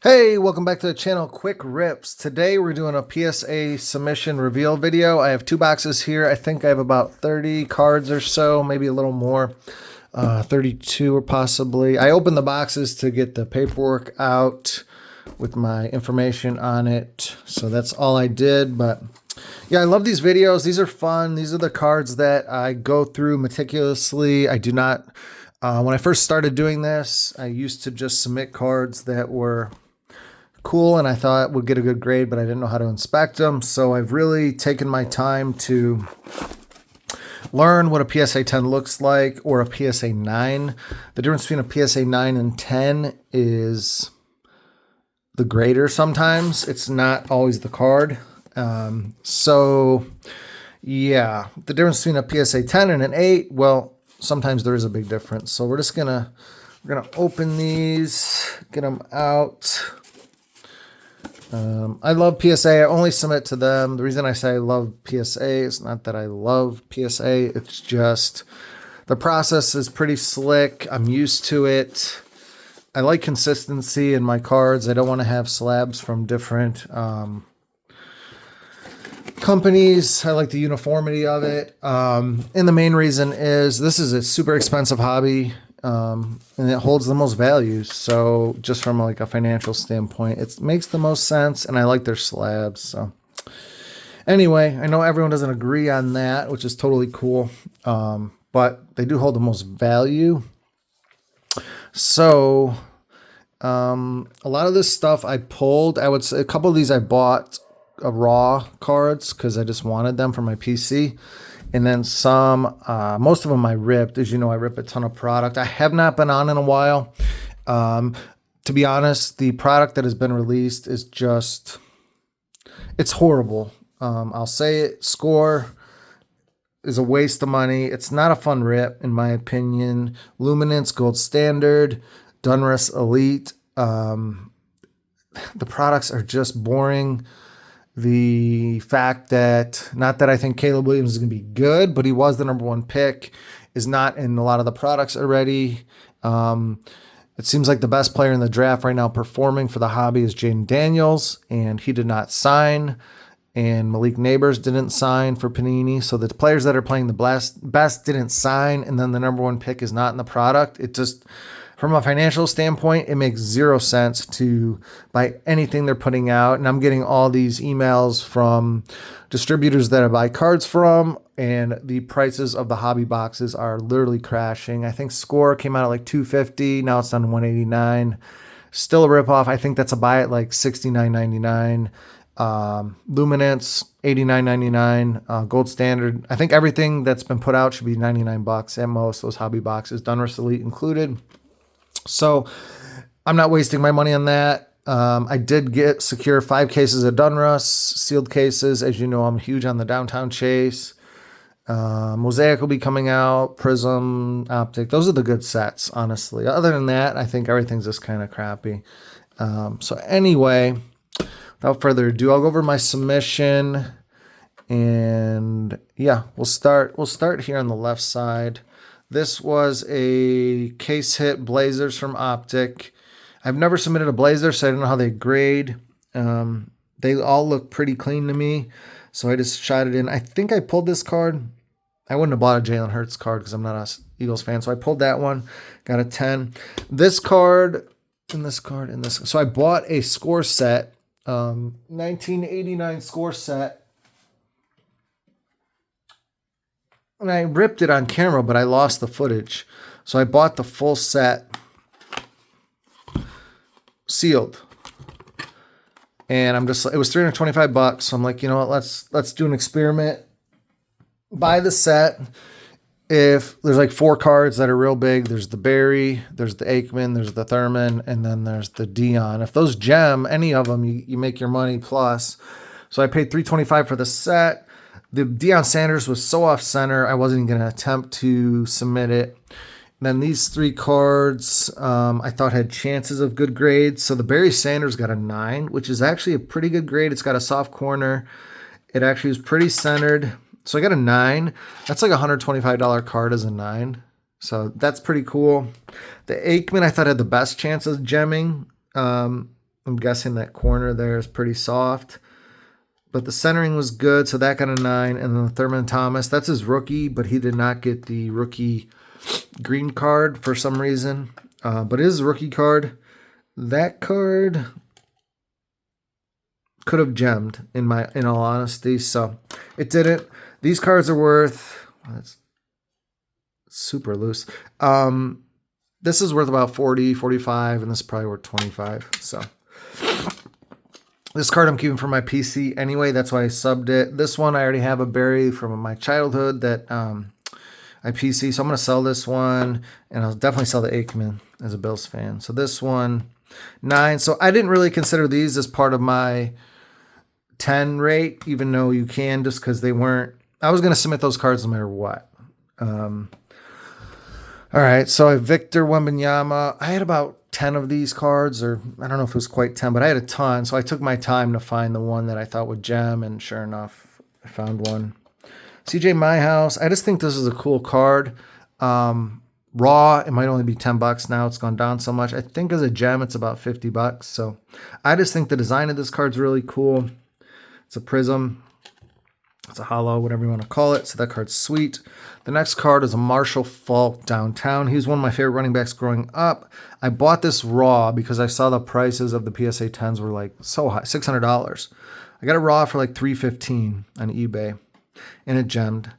Hey, welcome back to the channel, Quick Rips. Today we're doing a PSA submission reveal video. I have two boxes here. I think I have about 30 cards or so, maybe a little more, 32 or possibly. I opened the boxes to get the paperwork out with my information on it. So that's all I did, but yeah, I love these videos. These are fun. These are the cards that I go through meticulously. I do not, when I first started doing this, I used to just submit cards that were cool and I thought would get a good grade, but I didn't know how to inspect them. So I've really taken my time to learn what a PSA 10 looks like, or a PSA 9. The difference between a PSA 9 and 10 is the grader sometimes. It's not always the card. So yeah, the difference between a PSA 10 and an 8, well, sometimes there is a big difference. So we're gonna open these, get them out. I love PSA. I only submit to them. The reason I say I love PSA is not that I love PSA. It's just the process is pretty slick. I'm used to it. I like consistency in my cards. I don't want to have slabs from different companies. I like the uniformity of it. And the main reason is this is a super expensive hobby. And it holds the most value. So just from like a financial standpoint, it makes the most sense, and I like their slabs. So anyway, I know everyone doesn't agree on that, which is totally cool. But they do hold the most value. So a lot of this stuff I pulled. I would say a couple of these I bought raw cards because I just wanted them for my PC. And then some, most of them I ripped. As you know, I rip a ton of product. I have not been on in a while. To be honest, the product that has been released is just, it's horrible. I'll say it. Score is a waste of money. It's not a fun rip, in my opinion. Luminance, Gold Standard, Donruss Elite. The products are just boring. The fact that, not that I think Caleb Williams is going to be good, but he was the #1 pick, is not in a lot of the products already. It seems like the best player in the draft right now performing for the hobby is Jaden Daniels, and he did not sign. And Malik Neighbors didn't sign for Panini. So the players that are playing the best didn't sign, and then the #1 pick is not in the product. It just, from a financial standpoint, it makes zero sense to buy anything they're putting out. And I'm getting all these emails from distributors that I buy cards from, and the prices of the hobby boxes are literally crashing. I think Score came out at like $250. Now it's down to $189. Still a ripoff. I think that's a buy at like $69.99. Luminance, $89.99. Gold Standard. I think everything that's been put out should be $99 at most, those hobby boxes, Donruss Elite included. So I'm not wasting my money on that. I did secure 5 cases of Donruss, sealed cases. As you know, I'm huge on the Downtown Chase. Mosaic will be coming out, Prism, Optic. Those are the good sets, honestly. Other than that, I think everything's just kind of crappy. So anyway, without further ado, I'll go over my submission. And yeah, we'll start here on the left side. This was a case hit Blazers from Optic. I've never submitted a Blazer, so I don't know how they grade. They all look pretty clean to me, so I just shot it in. I think I pulled this card. I wouldn't have bought a Jalen Hurts card because I'm not an Eagles fan, so I pulled that one. Got a 10. This card, and this card, and this. So I bought a score set, 1989 score set. And I ripped it on camera, but I lost the footage. So I bought the full set sealed. And it was $325. So I'm like, you know what, let's do an experiment. Buy the set. If there's like 4 cards that are real big, there's the Barry, there's the Aikman, there's the Thurman, and then there's the Dion. If those gem, any of them, you make your money plus. So I paid $325 for the set. The Deion Sanders was so off center, I wasn't even going to attempt to submit it. And then these 3 cards I thought had chances of good grades. So the Barry Sanders got a 9, which is actually a pretty good grade. It's got a soft corner. It actually was pretty centered. So I got a 9. That's like a $125 card as a 9. So that's pretty cool. The Aikman I thought had the best chance of gemming. I'm guessing that corner there is pretty soft. But the centering was good, so that got a 9. And then the Thurman Thomas, that's his rookie, but he did not get the rookie green card for some reason. But it is a rookie card. That card could have gemmed in all honesty, so it didn't. These cards are worth, it's super loose. This is worth about 40, 45, and this is probably worth 25. So this card I'm keeping for my PC anyway. That's why I subbed it. This one I already have a berry from my childhood that I PC. So I'm going to sell this one, and I'll definitely sell the Aikman as a Bills fan. So this one, 9. So I didn't really consider these as part of my 10 rate, even though you can, just because they weren't. I was going to submit those cards no matter what. All right, so I have Victor Wembanyama. I had about 10 of these cards, or I don't know if it was quite 10, but I had a ton. So I took my time to find the one that I thought would gem, and sure enough, I found one. CJ Myhouse. I just think this is a cool card. Raw, it might only be $10 now. It's gone down so much. I think as a gem, it's about $50. So I just think the design of this card's really cool. It's a prism. It's a hollow, whatever you want to call it. So that card's sweet. The next card is a Marshall Faulk Downtown. He was one of my favorite running backs growing up. I bought this raw because I saw the prices of the PSA 10s were like so high, $600. I got it raw for like $315 on eBay, and it gemmed.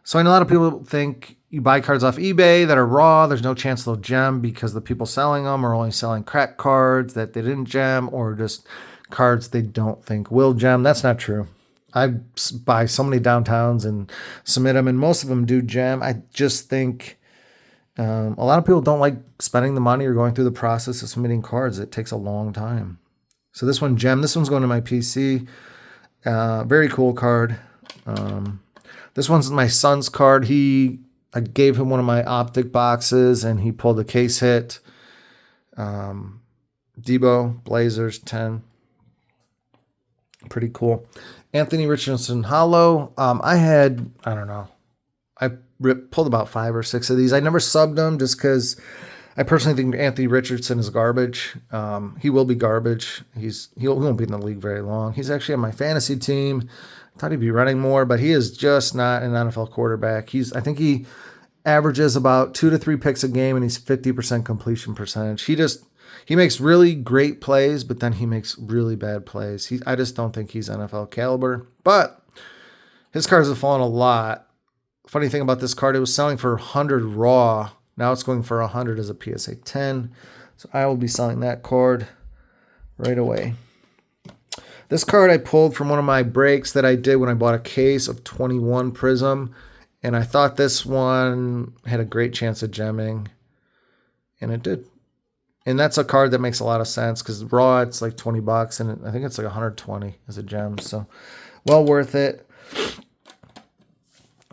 So I know a lot of people think you buy cards off eBay that are raw, there's no chance they'll gem because the people selling them are only selling crack cards that they didn't gem, or just cards they don't think will gem. That's not true. I buy so many downtowns and submit them, and most of them do gem. I just think a lot of people don't like spending the money or going through the process of submitting cards. It takes a long time. So this one gem. This one's going to my PC. Very cool card. This one's my son's card. I gave him one of my optic boxes, and he pulled a case hit. Debo, Blazers, 10. Pretty cool. Anthony Richardson Hollow. I pulled about 5 or 6 of these. I never subbed them just because I personally think Anthony Richardson is garbage. He will be garbage. He won't be in the league very long. He's actually on my fantasy team. I thought he'd be running more, but he is just not an NFL quarterback. I think he averages about 2 to 3 picks a game, and he's 50% completion percentage. He makes really great plays, but then he makes really bad plays. I just don't think he's NFL caliber. But his cards have fallen a lot. Funny thing about this card, it was selling for 100 raw. Now it's going for 100 as a PSA 10. So I will be selling that card right away. This card I pulled from one of my breaks that I did when I bought a case of 21 Prism. And I thought this one had a great chance of gemming. And it did. And that's a card that makes a lot of sense because raw, it's like $20, and I think it's like 120 as a gem. So well worth it.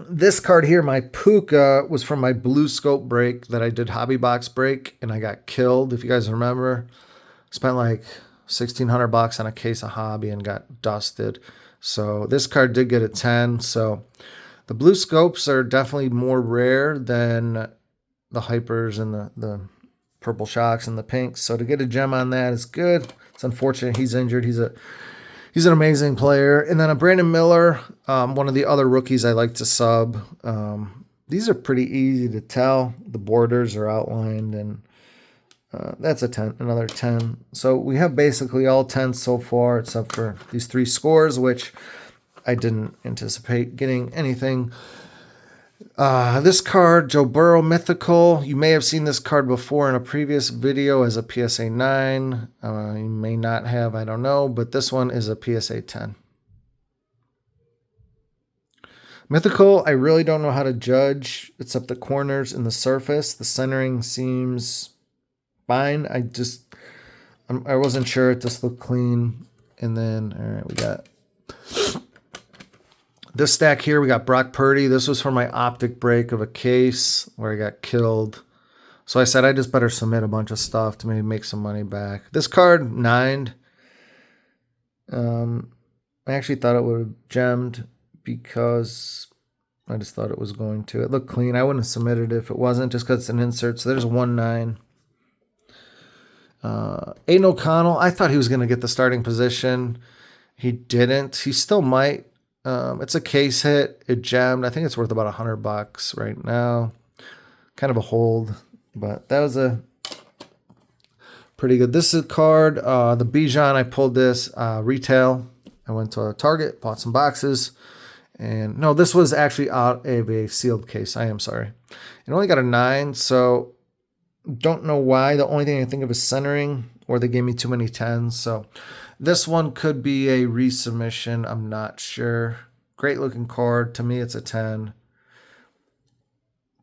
This card here, my Puka, was from my Blue Scope break that I did Hobby Box break, and I got killed. If you guys remember, spent like $1,600 on a case of Hobby and got dusted. So this card did get a 10. So the Blue Scopes are definitely more rare than the Hypers and the Purple Shocks and the Pinks. So to get a gem on that is good. It's unfortunate he's injured. He's an amazing player. And then a Brandon Miller, one of the other rookies I like to sub. These are pretty easy to tell. The borders are outlined, and that's a 10, another 10. So we have basically all 10 so far, except for these 3 scores, which I didn't anticipate getting anything. This card, Joe Burrow Mythical. You may have seen this card before in a previous video as a PSA 9. You may not have, I don't know, but this one is a PSA 10. Mythical, I really don't know how to judge, except the corners and the surface. The centering seems fine. I wasn't sure. It just looked clean. And then, all right, we got this stack here. We got Brock Purdy. This was for my optic break of a case where I got killed. So I said I just better submit a bunch of stuff to maybe make some money back. This card, 9'd. I actually thought it would have gemmed because I just thought it was going to. It looked clean. I wouldn't have submitted it if it wasn't, just because it's an insert. So there's a 1-9. Aiden O'Connell, I thought he was going to get the starting position. He didn't. He still might. It's a case hit. It jammed. I think it's worth about $100 right now. Kind of a hold, but that was a pretty good. This is a card. The Bijan, I pulled this retail. I went to a Target, bought some boxes. And no, this was actually out of a sealed case. I am sorry. It only got a 9, so don't know why. The only thing I think of is centering, or they gave me too many 10s. So this one could be a resubmission. I'm not sure. Great looking card. To me, it's a 10.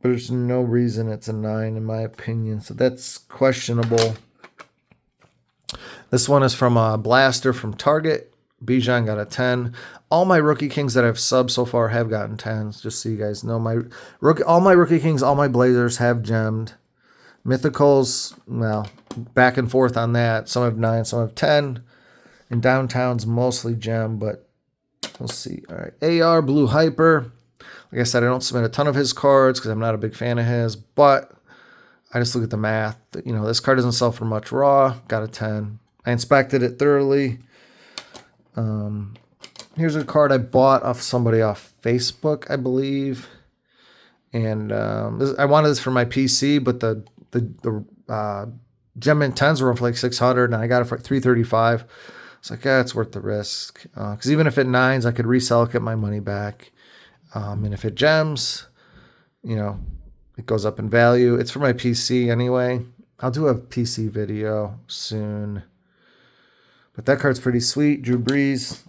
But there's no reason it's a 9 in my opinion. So that's questionable. This one is from a Blaster from Target. Bijan got a 10. All my Rookie Kings that I've subbed so far have gotten 10s, just so you guys know. All my Rookie Kings, all my Blazers have gemmed. Mythicals, well, back and forth on that. Some have 9, some have 10. And Downtown's mostly gem, but we'll see. All right, AR Blue Hyper. Like I said, I don't submit a ton of his cards because I'm not a big fan of his, but I just look at the math. You know, this card doesn't sell for much raw. Got a 10. I inspected it thoroughly. Here's a card I bought off somebody off Facebook, I believe. And I wanted this for my PC, but the Gem Mint 10s were for like 600, and I got it for $335. It's like, yeah, it's worth the risk. Because even if it 9s, I could resell it, get my money back. And if it gems, you know, it goes up in value. It's for my PC anyway. I'll do a PC video soon. But that card's pretty sweet. Drew Brees.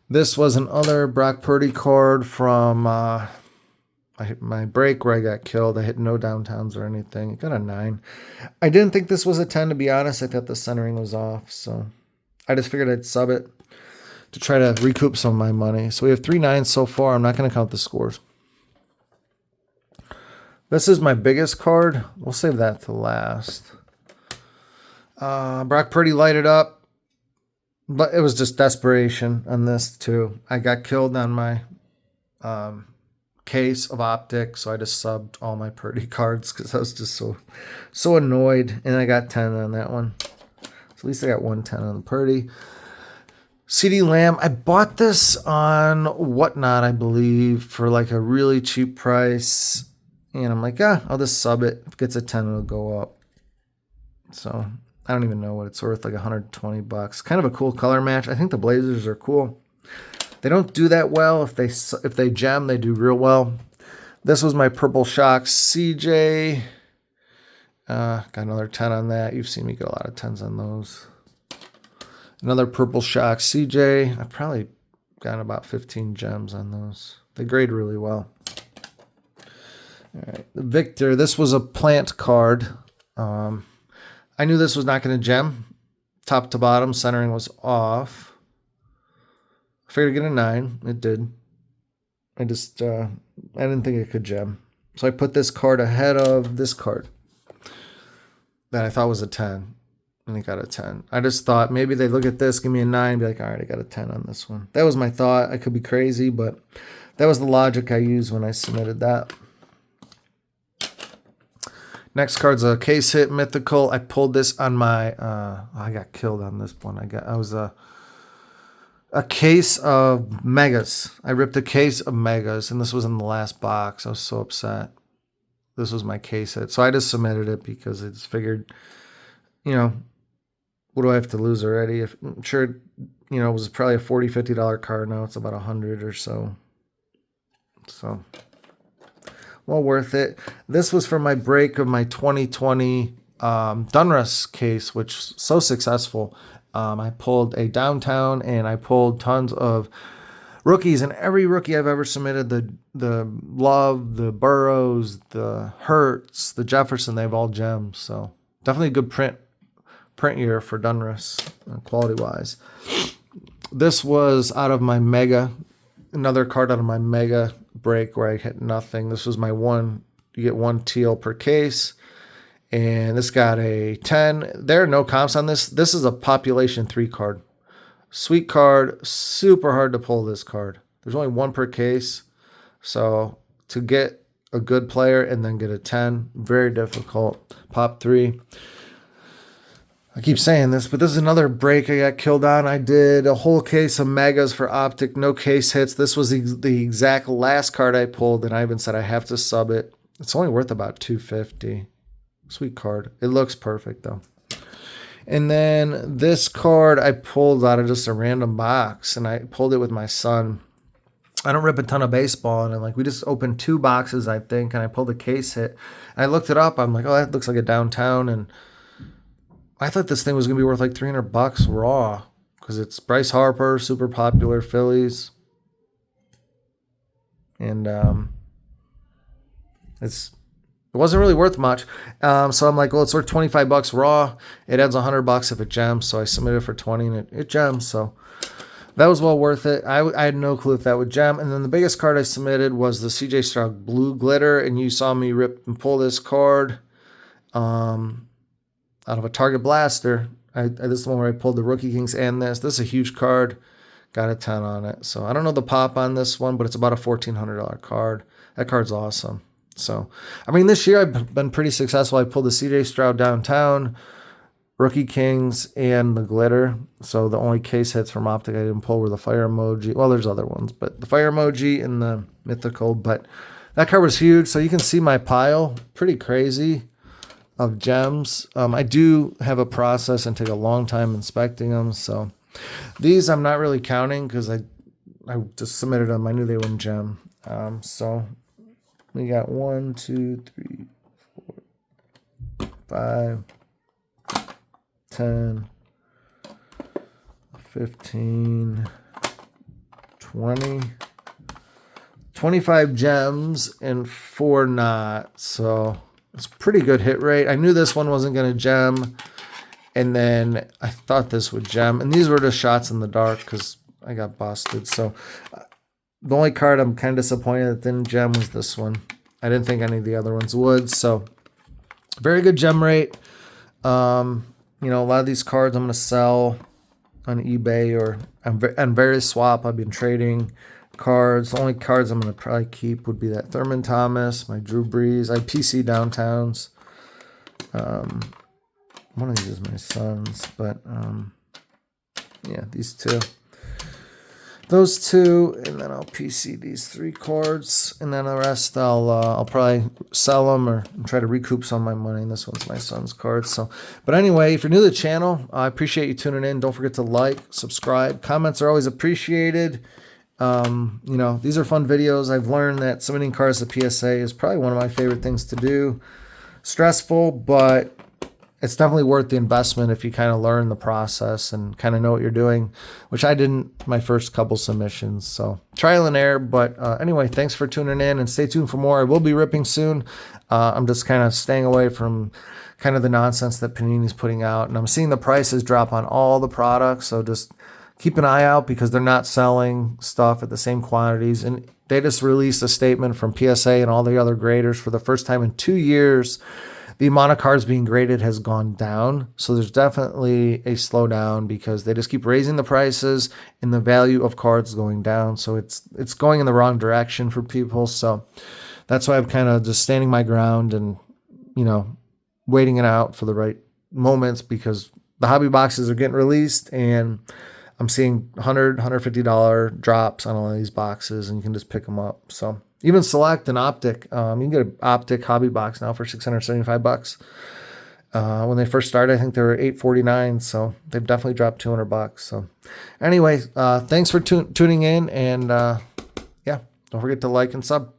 This was another Brock Purdy card from my break where I got killed. I hit no downtowns or anything. It got a 9. I didn't think this was a 10, to be honest. I thought the centering was off. So I just figured I'd sub it to try to recoup some of my money. So we have 3 9s so far. I'm not going to count the scores. This is my biggest card. We'll save that to last. Brock Purdy lighted up. But it was just desperation on this too. I got killed on my case of optic, so I just subbed all my Purdy cards because I was just so annoyed. And I got 10 on that one. So at least I got 110 on the Purdy. CeeDee Lamb, I bought this on Whatnot, I believe, for like a really cheap price. And I'm like, I'll just sub it. If it gets a 10, it'll go up. So I don't even know what it's worth, like $120. Kind of a cool color match. I think the Blazers are cool. They don't do that well. If they gem, they do real well. This was my Purple Shock CJ. Got another 10 on that. You've seen me get a lot of 10s on those. Another Purple Shock CJ. I've probably gotten about 15 gems on those. They grade really well. All right, the Victor. This was a plant card. I knew this was not going to gem. Top to bottom, centering was off. I figured to get a 9. It did. I didn't think it could gem. So I put this card ahead of this card that I thought was a 10. And it got a 10. I just thought maybe they'd look at this, give me a 9, be like, all right, I got a 10 on this one. That was my thought. I could be crazy, but that was the logic I used when I submitted that. Next card's a case hit mythical. I pulled this on my I got killed on this one. I was a case of megas. I ripped a case of megas, and this was in the last box. I was so upset. This was my case hit. So I just submitted it because I just figured, you know, what do I have to lose already? I'm sure, you know, it was probably a $40, $50 card. Now it's about 100 or so. So well worth it. This was for my break of my 2020 Dunruss case, which was so successful. I pulled a Downtown, and I pulled tons of rookies, and every rookie I've ever submitted, the Love, the Burrows, the Hurts, the Jefferson, they've all gems. So definitely a good print year for Dunruss, quality-wise. This was out of my Mega, another card out of my Mega break where I hit nothing. This was my one. You get 1 teal per case. And this got a 10. There are no comps on this. This is a population 3 card. Sweet card. Super hard to pull this card. There's only 1 per case. So to get a good player and then get a 10, very difficult. Pop 3. I keep saying this, but this is another break I got killed on. I did a whole case of megas for Optic, no case hits. This was the exact last card I pulled, and I even said I have to sub it. It's only worth about $250. Sweet card. It looks perfect though. And then this card I pulled out of just a random box, and I pulled it with my son. I don't rip a ton of baseball, and like we just opened 2 boxes, I think, and I pulled a case hit. And I looked it up. I'm like, oh, that looks like a downtown, and I thought this thing was gonna be worth like $300 raw because it's Bryce Harper, super popular Phillies, and it wasn't really worth much. So I'm like, well, it's worth $25 raw. It adds $100 if it gems, so I submitted for 20, and it gems. So that was well worth it. I had no clue if that would gem. And then the biggest card I submitted was the CJ Stroud Blue Glitter, and you saw me rip and pull this card out of a Target Blaster. This is the one where I pulled the Rookie Kings and this. This is a huge card. Got a 10 on it. So I don't know the pop on this one, but it's about a $1,400 card. That card's awesome. So, I mean, this year I've been pretty successful. I pulled the CJ Stroud Downtown, Rookie Kings, and the Glitter. So the only case hits from Optic I didn't pull were the fire emoji. Well, there's other ones, but the fire emoji and the mythical. But that card was huge. So you can see my pile. Pretty crazy of gems. I do have a process and take a long time inspecting them. So these I'm not really counting because I just submitted them. I knew they wouldn't gem. So we got 1, 2, 3, 4, 5, 10, 15, 20, 25 gems and 4 not. So it's a pretty good hit rate. I knew this one wasn't going to gem, and then I thought this would gem. And these were just shots in the dark because I got busted. So the only card I'm kind of disappointed that didn't gem was this one. I didn't think any of the other ones would. So very good gem rate. You know, a lot of these cards I'm going to sell on eBay or on various swap. I've been trading cards. The only cards I'm going to probably keep would be that Thurman Thomas, my Drew Brees. I PC Downtowns. One of these is my son's, but yeah, these 2. Those 2, and then I'll PC these 3 cards, and then the rest I'll probably sell them or try to recoup some of my money. And this one's my son's card. So, but anyway, if you're new to the channel, I appreciate you tuning in. Don't forget to like, subscribe. Comments are always appreciated. You know, these are fun videos. I've learned that submitting cards to PSA is probably one of my favorite things to do. Stressful, but it's definitely worth the investment if you kind of learn the process and kind of know what you're doing, which I didn't my first couple submissions. So trial and error. But anyway, thanks for tuning in and stay tuned for more. I will be ripping soon. I'm just kind of staying away from kind of the nonsense that Panini's putting out. And I'm seeing the prices drop on all the products. So just keep an eye out because they're not selling stuff at the same quantities. And they just released a statement from PSA and all the other graders for the first time in 2 years. The amount of cards being graded has gone down. So there's definitely a slowdown because they just keep raising the prices and the value of cards going down. So it's going in the wrong direction for people. So that's why I'm kind of just standing my ground and, you know, waiting it out for the right moments because the hobby boxes are getting released and I'm seeing $100, $150 drops on all of these boxes and you can just pick them up. So even Select and Optic, you can get an Optic hobby box now for $675. When they first started, I think they were $849, so they've definitely dropped $200. So anyway, thanks for tuning in, and yeah, don't forget to like and sub.